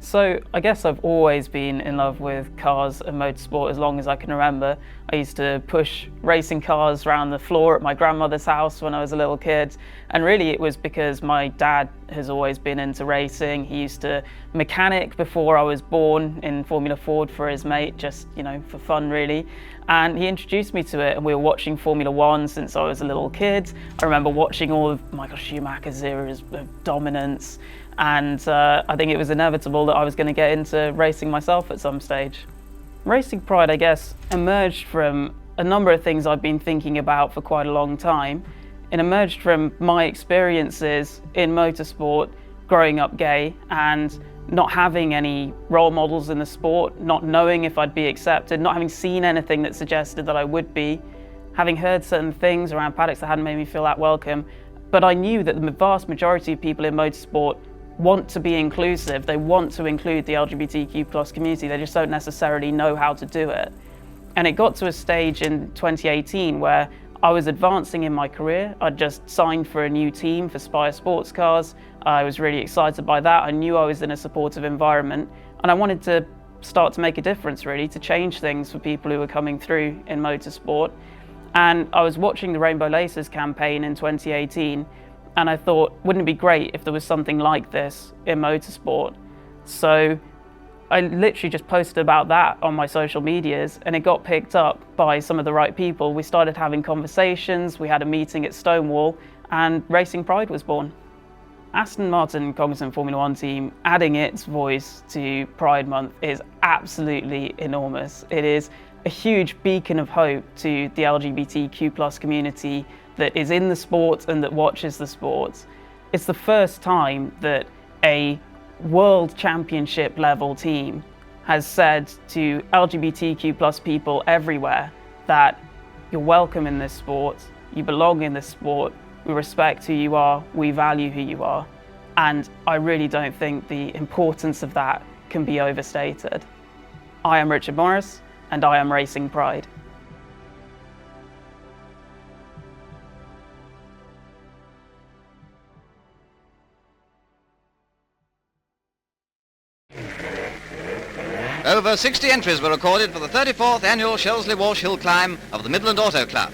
So I guess I've always been in love with cars and motorsport as long as I can remember. I used to push racing cars around the floor at my grandmother's house when I was a little kid, and really it was because my dad has always been into racing. He used to mechanic before I was born in Formula Ford for his mate, just, you know, for fun really. And he introduced me to it, and we were watching Formula One since I was a little kid. I remember watching all of Michael Schumacher's eras of dominance, and I think it was inevitable that I was going to get into racing myself at some stage. Racing Pride, I guess, emerged from a number of things I've been thinking about for quite a long time. It emerged from my experiences in motorsport, growing up gay and not having any role models in the sport, not knowing if I'd be accepted, not having seen anything that suggested that I would be, having heard certain things around paddocks that hadn't made me feel that welcome. But I knew that the vast majority of people in motorsport want to be inclusive. They want to include the LGBTQ plus community. They just don't necessarily know how to do it. And it got to a stage in 2018 where I was advancing in my career. I'd just signed for a new team for Spire Sports Cars. I was really excited by that. I knew I was in a supportive environment, and I wanted to start to make a difference, really, to change things for people who were coming through in motorsport. And I was watching the Rainbow Laces campaign in 2018, and I thought, wouldn't it be great if there was something like this in motorsport? So I literally just posted about that on my social medias, and it got picked up by some of the right people. We started having conversations, we had a meeting at Stonewall, and Racing Pride was born. Aston Martin Cognizant Formula One team adding its voice to Pride Month is absolutely enormous. It is a huge beacon of hope to the LGBTQ plus community that is in the sport and that watches the sport. It's the first time that a world championship level team has said to LGBTQ plus people everywhere that you're welcome in this sport, you belong in this sport, we respect who you are, we value who you are. And I really don't think the importance of that can be overstated. I am Richard Morris, and I am Racing Pride. Over 60 entries were recorded for the 34th annual Shelsley-Walsh Hill Climb of the Midland Auto Club.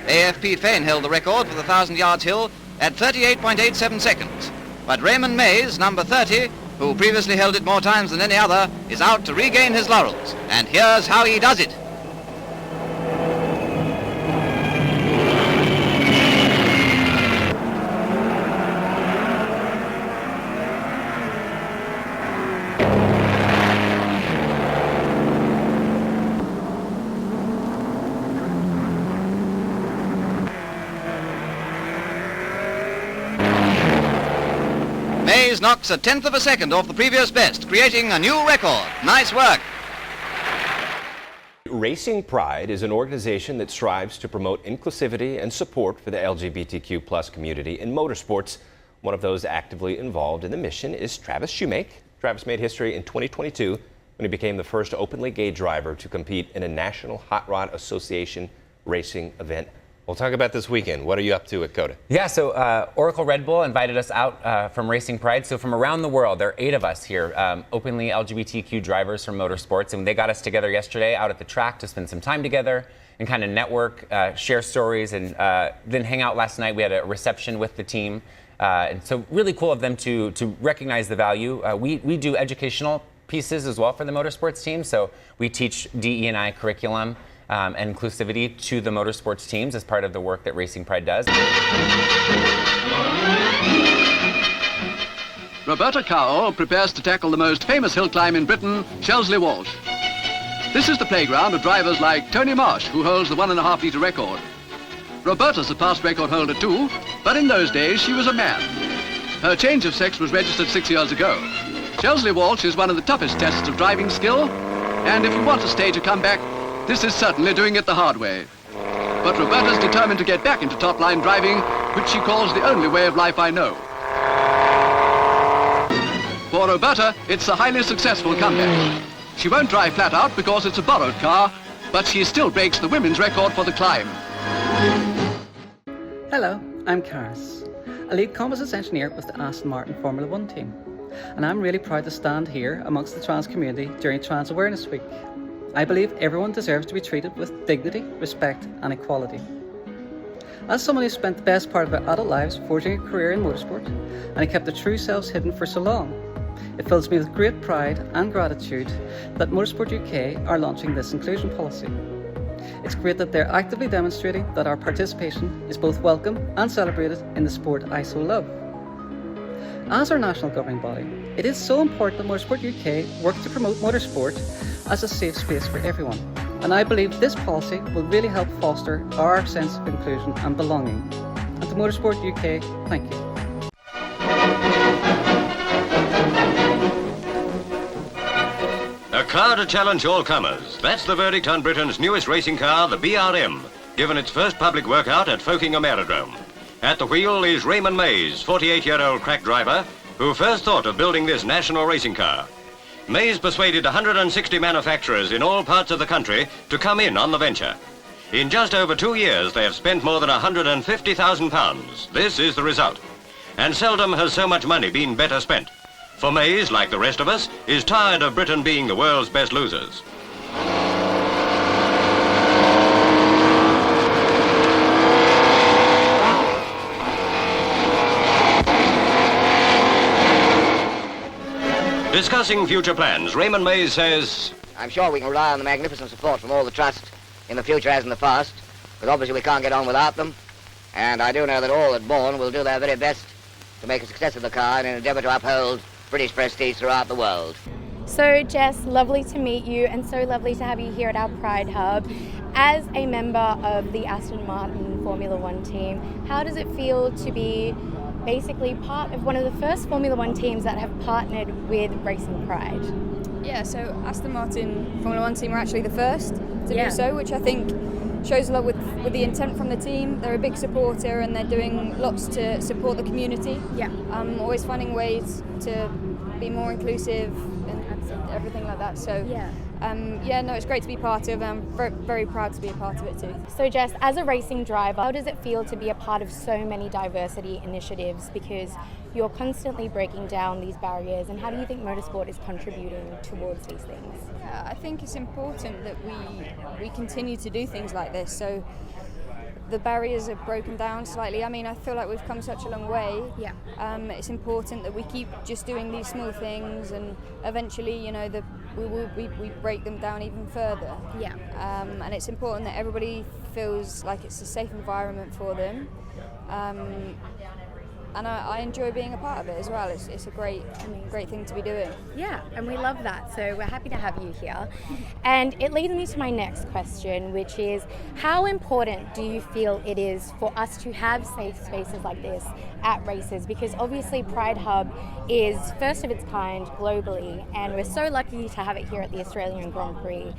AFP Fane held the record for the 1,000 yards hill at 38.87 seconds. But Raymond Mays, number 30, who previously held it more times than any other, is out to regain his laurels. And here's how he does it. Mays knocks a tenth of a second off the previous best, creating a new record. Nice work. Racing Pride is an organization that strives to promote inclusivity and support for the LGBTQ plus community in motorsports. One of those actively involved in the mission is Travis Shoemake. Travis made history in 2022 when he became the first openly gay driver to compete in a National Hot Rod Association racing event. We'll talk about this weekend. What are you up to at COTA? Yeah, so Oracle Red Bull invited us out from Racing Pride. So from around the world, there are 8 of us here, openly LGBTQ drivers from motorsports. And they got us together yesterday out at the track to spend some time together and kind of network, share stories, and then hang out last night. We had a reception with the team. And so really cool of them to recognize the value. We do educational pieces as well for the motorsports team. So we teach DE&I curriculum and inclusivity to the motorsports teams as part of the work that Racing Pride does. Roberta Cowell prepares to tackle the most famous hill climb in Britain, Shelsley-Walsh. This is the playground of drivers like Tony Marsh, who holds the 1.5 litre record. Roberta's a past record holder too, but in those days she was a man. Her change of sex was registered 6 years ago. Shelsley-Walsh is one of the toughest tests of driving skill, and if you want to stage a comeback, this is certainly doing it the hard way. But Roberta's determined to get back into top-line driving, which she calls the only way of life I know. For Roberta, it's a highly successful comeback. She won't drive flat out because it's a borrowed car, but she still breaks the women's record for the climb. Hello, I'm Karis, a lead composites engineer with the Aston Martin Formula 1 team, and I'm really proud to stand here amongst the trans community during Trans Awareness Week. I believe everyone deserves to be treated with dignity, respect and equality. As someone who spent the best part of their adult lives forging a career in motorsport, and who kept their true selves hidden for so long, it fills me with great pride and gratitude that Motorsport UK are launching this inclusion policy. It's great that they're actively demonstrating that our participation is both welcome and celebrated in the sport I so love. As our national governing body, it is so important that Motorsport UK work to promote motorsport as a safe space for everyone, and I believe this policy will really help foster our sense of inclusion and belonging. And to Motorsport UK, thank you. A car to challenge all comers. That's the verdict on Britain's newest racing car, the BRM, given its first public workout at Fokingham Aerodrome. At the wheel is Raymond, 48-year-old crack driver, who first thought of building this national racing car. Mays persuaded 160 manufacturers in all parts of the country to come in on the venture. In just over 2 years, they have spent more than £150,000. This is the result. And seldom has so much money been better spent. For Mays, like the rest of us, is tired of Britain being the world's best losers. Discussing future plans, Raymond Mays says, I'm sure we can rely on the magnificent support from all the trusts in the future as in the past, because obviously we can't get on without them. And I do know that all at Bourne will do their very best to make a success of the car in an endeavour to uphold British prestige throughout the world. So Jess, lovely to meet you and so lovely to have you here at our Pride Hub. As a member of the Aston Martin Formula 1 team, how does it feel to be basically part of one of the first Formula 1 teams that have partnered with Racing Pride? Yeah, so Aston Martin Formula 1 team are actually the first to do so, which I think shows a lot with the intent from the team. They're a big supporter and they're doing lots to support the community. Yeah. Always finding ways to be more inclusive and everything like that. So no, it's great to be part of. I'm very, very proud to be a part of it too. So Jess, as a racing driver, how does it feel to be a part of so many diversity initiatives? Because you're constantly breaking down these barriers, and how do you think motorsport is contributing towards these things? Yeah, I think it's important that we continue to do things like this. So the barriers are broken down slightly. I mean, I feel like we've come such a long way. Yeah. It's important that we keep just doing these small things, and eventually, you know, we break them down even further. Yeah. And it's important that everybody feels like it's a safe environment for them. And I enjoy being a part of it as well. It's a great thing to be doing. Yeah, and we love that. So we're happy to have you here. And it leads me to my next question, which is, how important do you feel it is for us to have safe spaces like this at races? Because obviously Pride Hub is first of its kind globally, and we're so lucky to have it here at the Australian Grand Prix.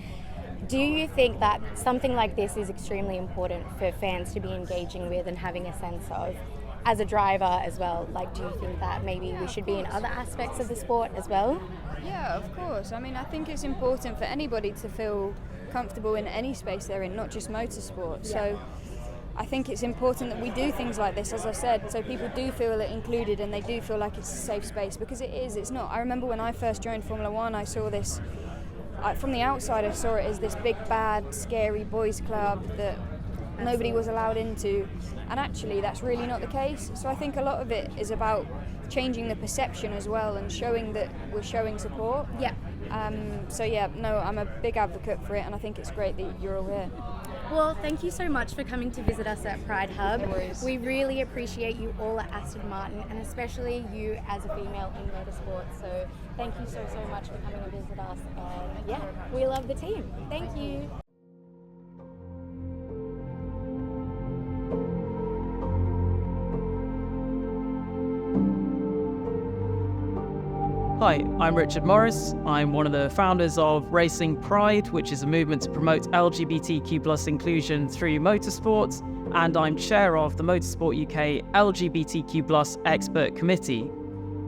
Do you think that something like this is extremely important for fans to be engaging with and having a sense of? As a driver as well, like, do you think that maybe we should be in other aspects of the sport as well? Yeah, of course. I mean, I think it's important for anybody to feel comfortable in any space they're in, not just motorsport. Yeah. So I think it's important that we do things like this, as I said, so people do feel included and they do feel like it's a safe space, because it is, it's not. I remember when I first joined Formula 1, I saw this, from the outside I saw it as this big, bad, scary boys club that nobody was allowed into, and actually that's really not the case. So I think a lot of it is about changing the perception as well and showing that we're showing support. Yeah. I'm a big advocate for it, and I think it's great that you're all here. Well, thank you so much for coming to visit us at Pride Hub. No worries. We really appreciate you all at Aston Martin, and especially you as a female in motorsport. So thank you so much for coming and visit us, and yeah, we love the team. Thank you. Hi, I'm Richard Morris. I'm one of the founders of Racing Pride, which is a movement to promote LGBTQ+ inclusion through motorsport, and I'm chair of the Motorsport UK LGBTQ+ Expert Committee.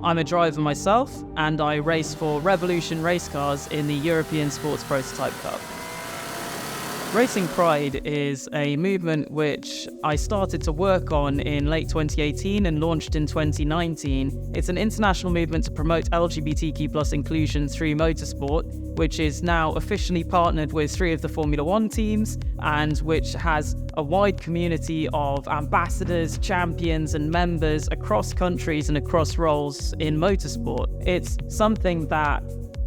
I'm a driver myself, and I race for Revolution race cars in the European Sports Prototype Cup. Racing Pride is a movement which I started to work on in late 2018 and launched in 2019. It's an international movement to promote LGBTQ+ inclusion through motorsport, which is now officially partnered with 3 of the Formula One teams and which has a wide community of ambassadors, champions and members across countries and across roles in motorsport. It's something that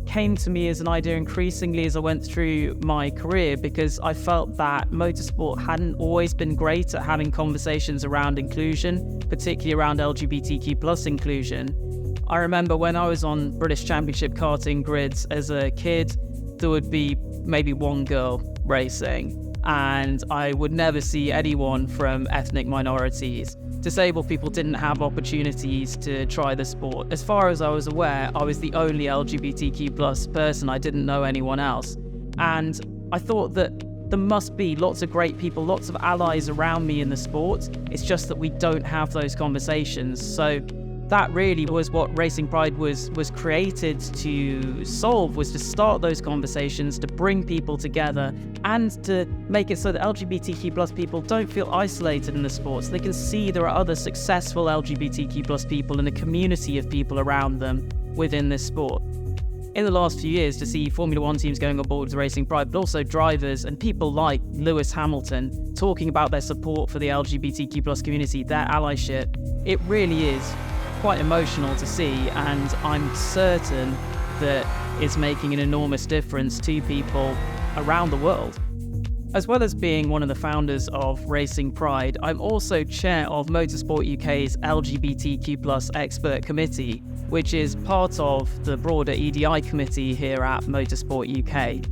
came to me as an idea increasingly as I went through my career, because I felt that motorsport hadn't always been great at having conversations around inclusion, particularly around LGBTQ+ inclusion. I remember when I was on British Championship karting grids as a kid, there would be maybe one girl racing, and I would never see anyone from ethnic minorities. Disabled people didn't have opportunities to try the sport. As far as I was aware, I was the only LGBTQ+ person. I didn't know anyone else. And I thought that there must be lots of great people, lots of allies around me in the sport. It's just that we don't have those conversations. So that really was what Racing Pride was created to solve, was to start those conversations, to bring people together and to make it so that LGBTQ+ people don't feel isolated in the sports. They can see there are other successful LGBTQ+ people and a community of people around them within this sport. In the last few years, to see Formula One teams going on board with Racing Pride, but also drivers and people like Lewis Hamilton talking about their support for the LGBTQ+ community, their allyship, it really is quite emotional to see, and I'm certain that it's making an enormous difference to people around the world. As well as being one of the founders of Racing Pride, I'm also chair of Motorsport UK's LGBTQ+ expert committee, which is part of the broader EDI committee here at Motorsport UK.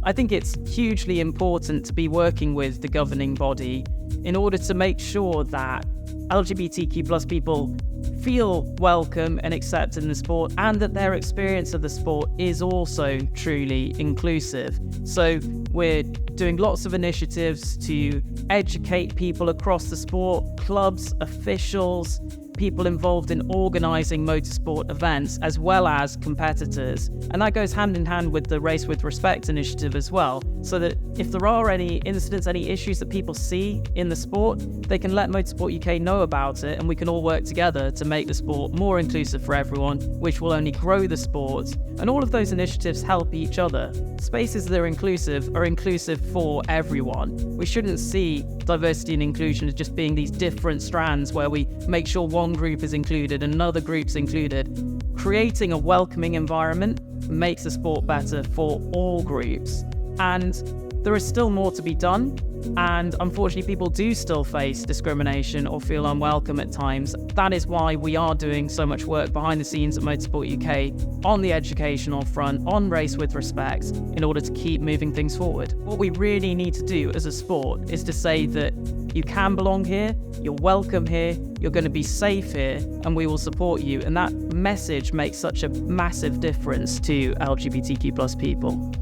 I think it's hugely important to be working with the governing body in order to make sure that LGBTQ+ people feel welcome and accepted in the sport, and that their experience of the sport is also truly inclusive. So we're doing lots of initiatives to educate people across the sport, clubs, officials, people involved in organising motorsport events, as well as competitors. And that goes hand in hand with the Race with Respect initiative as well, so that if there are any incidents, any issues that people see in the sport, they can let Motorsport UK know about it, and we can all work together to make the sport more inclusive for everyone, which will only grow the sport. And all of those initiatives help each other. Spaces that are inclusive for everyone. We shouldn't see diversity and inclusion as just being these different strands where we make sure one group is included and another group's included. Creating a welcoming environment makes the sport better for all groups. And there is still more to be done, and unfortunately people do still face discrimination or feel unwelcome at times. That is why we are doing so much work behind the scenes at Motorsport UK on the educational front, on Race with Respect, in order to keep moving things forward. What we really need to do as a sport is to say that you can belong here, you're welcome here, you're going to be safe here, and we will support you. And that message makes such a massive difference to LGBTQ+ people.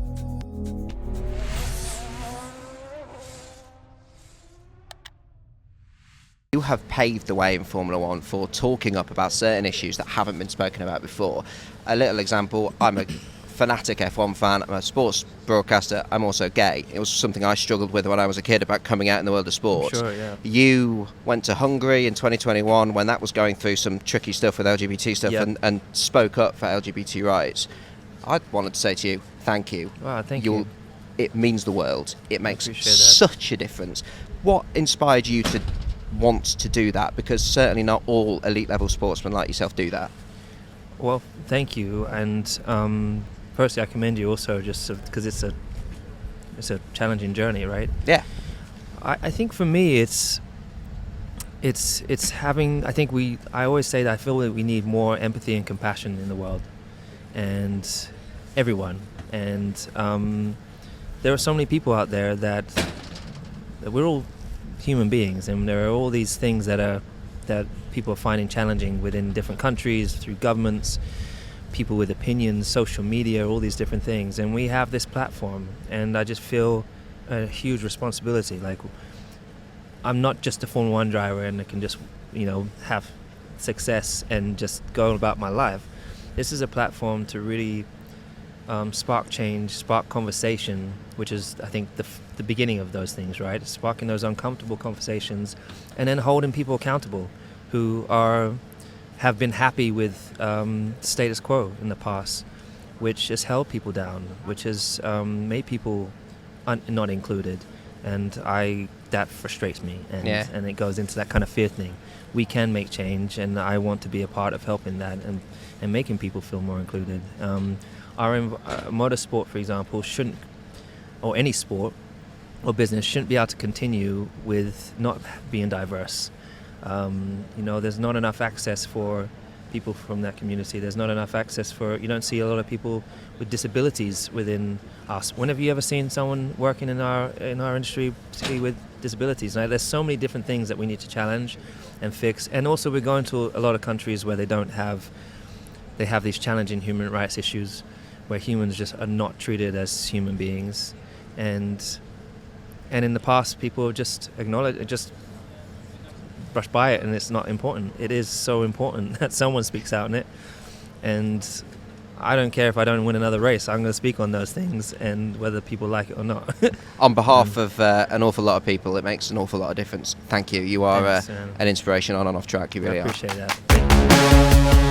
You have paved the way in Formula One for talking up about certain issues that haven't been spoken about before. A little example, I'm a fanatic F1 fan, I'm a sports broadcaster, I'm also gay. It was something I struggled with when I was a kid about coming out in the world of sport. Sure, yeah. You went to Hungary in 2021 when that was going through some tricky stuff with LGBT stuff, Yep. and spoke up for LGBT rights. I wanted to say to you, thank you. Wow, thank you. It means the world. It makes appreciate that. such a difference. What inspired you to want to do that? Because certainly not all elite level sportsmen like yourself do that. Well, thank you, and firstly I commend you also, just because it's a challenging journey, right? Yeah. I think for me it's having, I always say that I feel that we need more empathy and compassion in the world, and everyone, and there are so many people out there that we're all human beings, and there are all these things that people are finding challenging within different countries, through governments, people with opinions, social media, all these different things, and we have this platform, and I just feel a huge responsibility. Like, I'm not just a Formula One driver and I can just, have success and just go about my life. This is a platform to really spark change, spark conversation, which is, I think, the beginning of those things, right? Sparking those uncomfortable conversations, and then holding people accountable who have been happy with status quo in the past, which has held people down, which has made people not included, and that frustrates me, and it goes into that kind of fear thing. We can make change, and I want to be a part of helping that and making people feel more included. Our motorsport, for example, shouldn't, or any sport or business, shouldn't be able to continue with not being diverse. There's not enough access for people from that community. There's not enough access you don't see a lot of people with disabilities within us. When have you ever seen someone working in our industry, particularly with disabilities? Now, there's so many different things that we need to challenge and fix. And also, we're going to a lot of countries where they have these challenging human rights issues, where humans just are not treated as human beings. And in the past, people just brush by it, and it's not important. It is so important that someone speaks out in it, and I don't care if I don't win another race. I'm going to speak on those things, and whether people like it or not. On behalf of an awful lot of people, it makes an awful lot of difference. Thank you. You are an inspiration on and off track. You really are. I appreciate that.